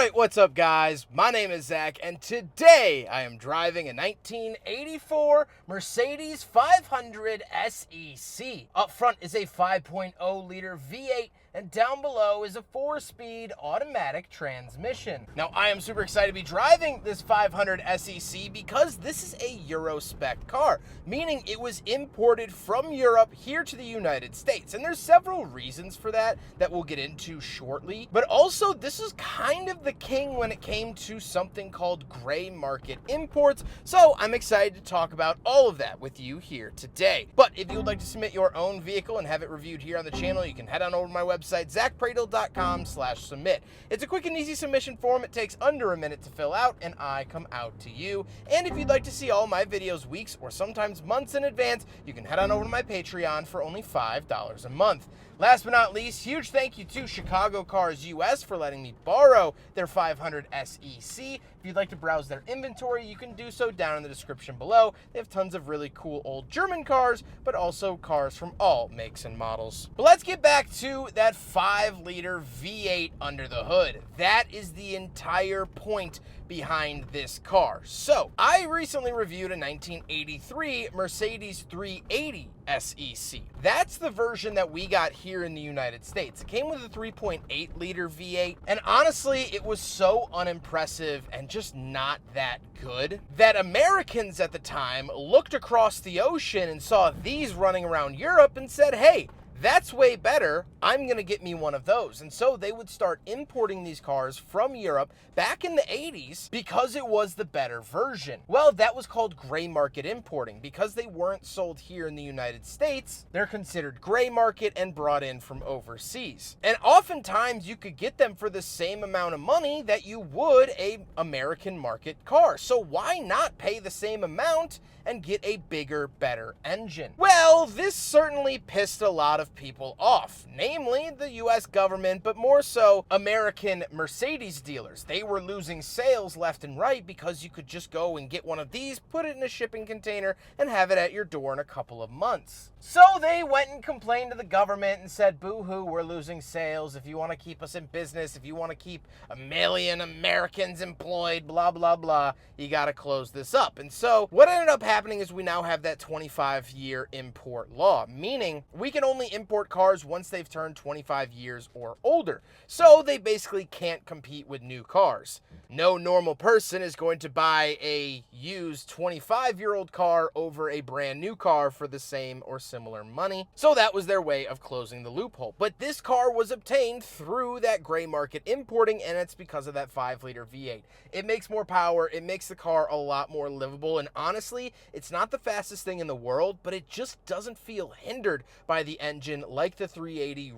Alright, what's up guys? My name is Zack, and today I am driving a 1984 Mercedes 500 SEC. Up front is a 5.0 liter V8, and down below is a 4-speed automatic transmission. Now, I am super excited to be driving this 500 SEC because this is a Euro spec car, meaning it was imported from Europe here to the United States. And there's several reasons for that we'll get into shortly. But also, this is kind of the king when it came to something called gray market imports. So I'm excited to talk about all of that with you here today. But if you would like to submit your own vehicle and have it reviewed here on the channel, you can head on over to my website, zackpradel.com/submit. It's a quick and easy submission form. It takes under a minute to fill out, and I come out to you. And if you'd like to see all my videos weeks or sometimes months in advance, you can head on over to my Patreon for only $5 a month. Last but not least, huge thank you to Chicago Cars US for letting me borrow their 500 SEC. If you'd like to browse their inventory, you can do so down in the description below. They have tons of really cool old German cars, but also cars from all makes and models. But let's get back to that 5-liter V8 under the hood. That is the entire point behind this car. So, I recently reviewed a 1983 Mercedes 380 SEC. That's the version that we got here in the United States. It came with a 3.8 liter V8, and honestly, it was so unimpressive and just not that good that Americans at the time looked across the ocean and saw these running around Europe and said, hey, that's way better. I'm going to get me one of those. And so they would start importing these cars from Europe back in the 80s because it was the better version. Well, that was called gray market importing. Because they weren't sold here in the United States, they're considered gray market and brought in from overseas. And oftentimes you could get them for the same amount of money that you would a American market car. So why not pay the same amount and get a bigger, better engine? Well, this certainly pissed a lot of people off, namely the US government, but more so American Mercedes dealers. They were losing sales left and right because you could just go and get one of these, put it in a shipping container, and have it at your door in a couple of months. So they went and complained to the government and said, boo-hoo, we're losing sales. If you want to keep us in business, if you want to keep 1 million Americans employed, blah, blah, blah, you got to close this up. And so what ended up happening is we now have that 25-year import law, meaning we can only import cars once they've turned 25 years or older. So they basically can't compete with new cars. No normal person is going to buy a used 25-year-old car over a brand new car for the same or similar money. So that was their way of closing the loophole. But this car was obtained through that gray market importing, and it's because of that 5-liter V8. It makes more power, it makes the car a lot more livable, and honestly, it's not the fastest thing in the world, but it just doesn't feel hindered by the engine like the 380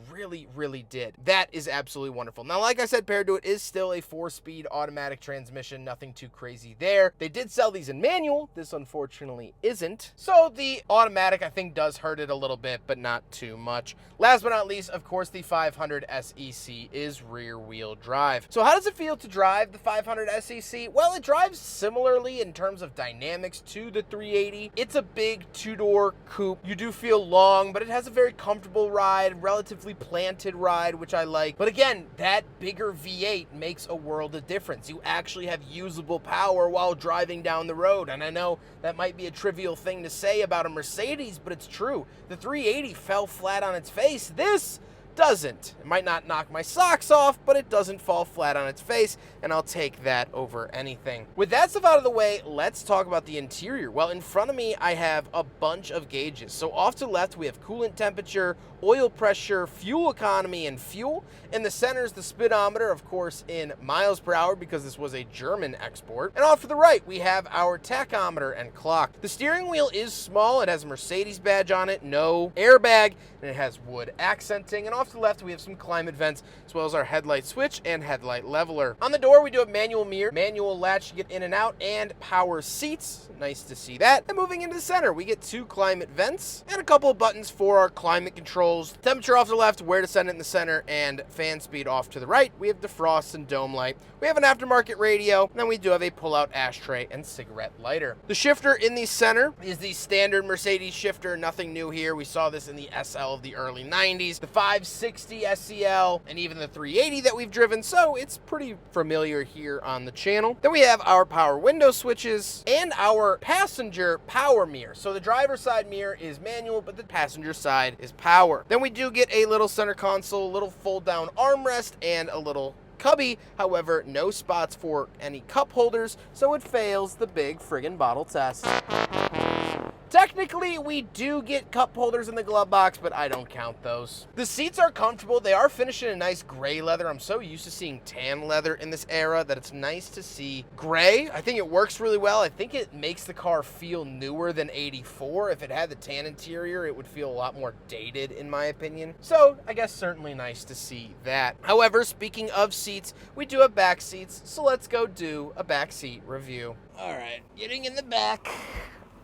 really did. That is absolutely wonderful. Now, like I said, paired to it is still a 4-speed automatic transmission, nothing too crazy there. They did sell these in manual. This unfortunately isn't. So the automatic, I think, does hurt it a little bit, but not too much. Last but not least, of course, the 500 SEC is rear wheel drive. So how does it feel to drive the 500 SEC? Well, it drives similarly in terms of dynamics to the 380. It's a big 2-door coupe. You do feel long, but it has a very comfortable ride, relatively planted ride, which I like. But again, that bigger V8 makes a world of difference. You actually have usable power while driving down the road. And I know that might be a trivial thing to say about a Mercedes, but it's true. The 380 fell flat on its face. This doesn't. It might not knock my socks off, but it doesn't fall flat on its face, and I'll take that over anything. With that stuff out of the way, let's talk about the interior. Well, in front of me, I have a bunch of gauges. So off to the left, we have coolant temperature, oil pressure, fuel economy, and fuel. In the center is the speedometer, of course, in miles per hour, because this was a German export. And off to the right, we have our tachometer and clock. The steering wheel is small. It has a Mercedes badge on it, no airbag, and it has wood accenting. And off to the left, we have some climate vents, as well as our headlight switch and headlight leveler. On the door, we do have manual mirror, manual latch to get in and out, and power seats. Nice to see that. And moving into the center, we get 2 climate vents and a couple of buttons for our climate controls. Temperature off to the left, where to send it in the center, and fan speed off to the right. We have defrost and dome light. We have an aftermarket radio, and then we do have a pull-out ashtray and cigarette lighter. The shifter in the center is the standard Mercedes shifter, nothing new here. We saw this in the SL of the early 90s. The 5 360 SEL, and even the 380 that we've driven, so it's pretty familiar here on the channel. Then we have our power window switches and our passenger power mirror. So the driver's side mirror is manual, but the passenger side is power. Then we do get a little center console, a little fold-down armrest, and a little cubby. However, no spots for any cup holders, so it fails the big friggin' bottle test. Technically, we do get cup holders in the glove box, but I don't count those. The seats are comfortable. They are finished in a nice gray leather. I'm so used to seeing tan leather in this era that it's nice to see gray. I think it works really well. I think it makes the car feel newer than 84. If it had the tan interior, it would feel a lot more dated, in my opinion. So I guess certainly nice to see that. However, speaking of seats, we do have back seats, so let's go do a back seat review. All right, getting in the back.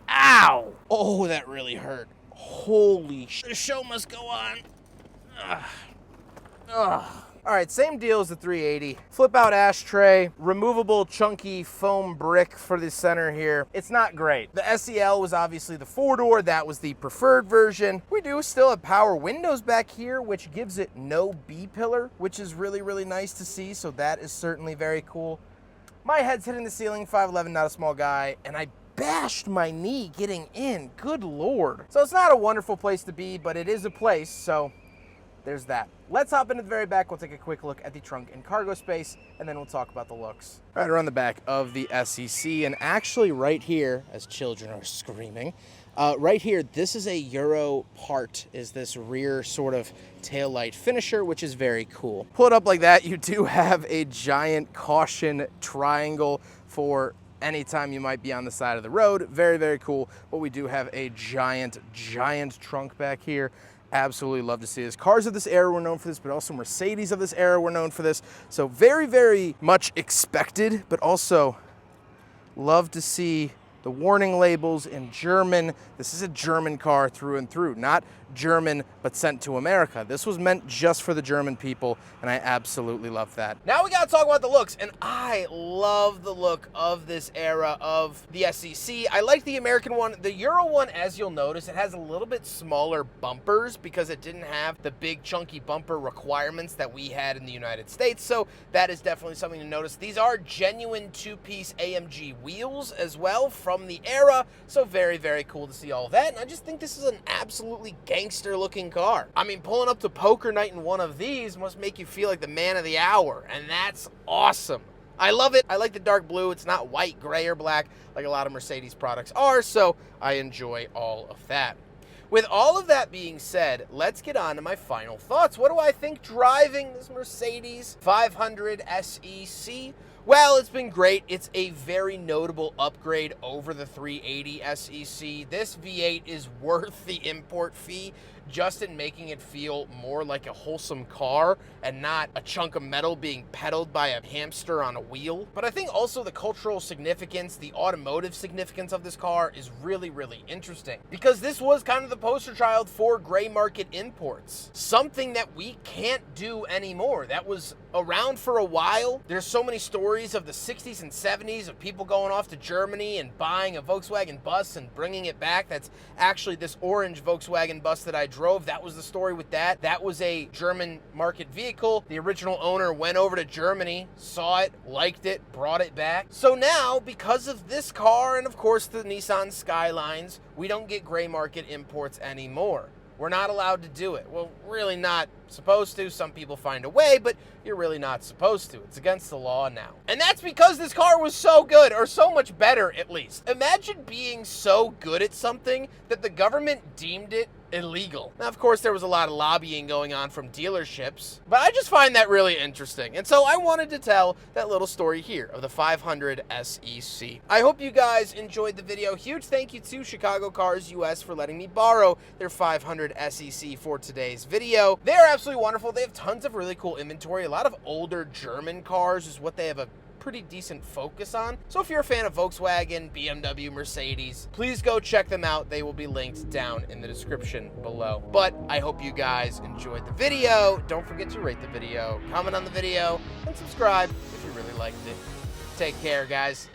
Ow! Oh, that really hurt. Holy sh! The show must go on. Ugh. Ugh. All right, same deal as the 380. Flip out ashtray, removable chunky foam brick for the center here. It's not great. The SEL was obviously the 4-door. That was the preferred version. We do still have power windows back here, which gives it no B-pillar, which is really, really nice to see. So that is certainly very cool. My head's hitting the ceiling, 5'11", not a small guy, and I bashed my knee getting in. Good Lord. So it's not a wonderful place to be, but it is a place, so there's that. Let's hop into the very back. We'll take a quick look at the trunk and cargo space, and then we'll talk about the looks. Right around the back of the SEC, and actually right here, as children are screaming, right here, this is a Euro part, is this rear sort of taillight finisher, which is very cool. Pull it up like that, you do have a giant caution triangle for anytime you might be on the side of the road. Very, very cool. But we do have a giant trunk back here. Absolutely love to see this. Cars of this era were known for this, but also Mercedes of this era were known for this. So very, very much expected, but also love to see the warning labels in German. This is a German car through and through, not German, but sent to America. This was meant just for the German people, and I absolutely love that. Now we gotta talk about the looks, and I love the look of this era of the SEC. I like the American one. The Euro one, as you'll notice, it has a little bit smaller bumpers because it didn't have the big chunky bumper requirements that we had in the United States, so that is definitely something to notice. These are genuine two-piece AMG wheels as well from the era, so very, very cool to see all of that, and I just think this is an absolutely gangster looking car. I mean, pulling up to poker night in one of these must make you feel like the man of the hour, and that's awesome. I love it. I like the dark blue. It's not white, gray, or black like a lot of Mercedes products are, so I enjoy all of that. With all of that being said, let's get on to my final thoughts. What do I think driving this Mercedes 500 SEC? Well, it's been great. It's a very notable upgrade over the 380 SEC. This V8 is worth the import fee just in making it feel more like a wholesome car and not a chunk of metal being pedaled by a hamster on a wheel. But I think also the cultural significance, the automotive significance of this car is really, really interesting because this was kind of the poster child for gray market imports, something that we can't do anymore. That was around for a while. There's so many stories of the 60s and 70s of people going off to Germany and buying a Volkswagen bus and bringing it back. That's actually this orange Volkswagen bus that I drove. That was the story with that. That was a German market vehicle. The original owner went over to Germany, saw it, liked it, brought it back. So now, because of this car and of course the Nissan Skylines, we don't get gray market imports anymore. We're not allowed to do it. Well, really not supposed to. Some people find a way, but you're really not supposed to. It's against the law now. And that's because this car was so good, or so much better at least. Imagine being so good at something that the government deemed it illegal. Now, of course, there was a lot of lobbying going on from dealerships, but I just find that really interesting. And so I wanted to tell that little story here of the 500 SEC. I hope you guys enjoyed the video. Huge thank you to Chicago Cars US for letting me borrow their 500 SEC for today's video. They're absolutely wonderful. They have tons of really cool inventory. A lot of older German cars is what they have a pretty decent focus on. So if you're a fan of Volkswagen, BMW, Mercedes, please go check them out. They will be linked down in the description below. But I hope you guys enjoyed the video. Don't forget to rate the video, comment on the video, and subscribe if you really liked it. Take care, guys.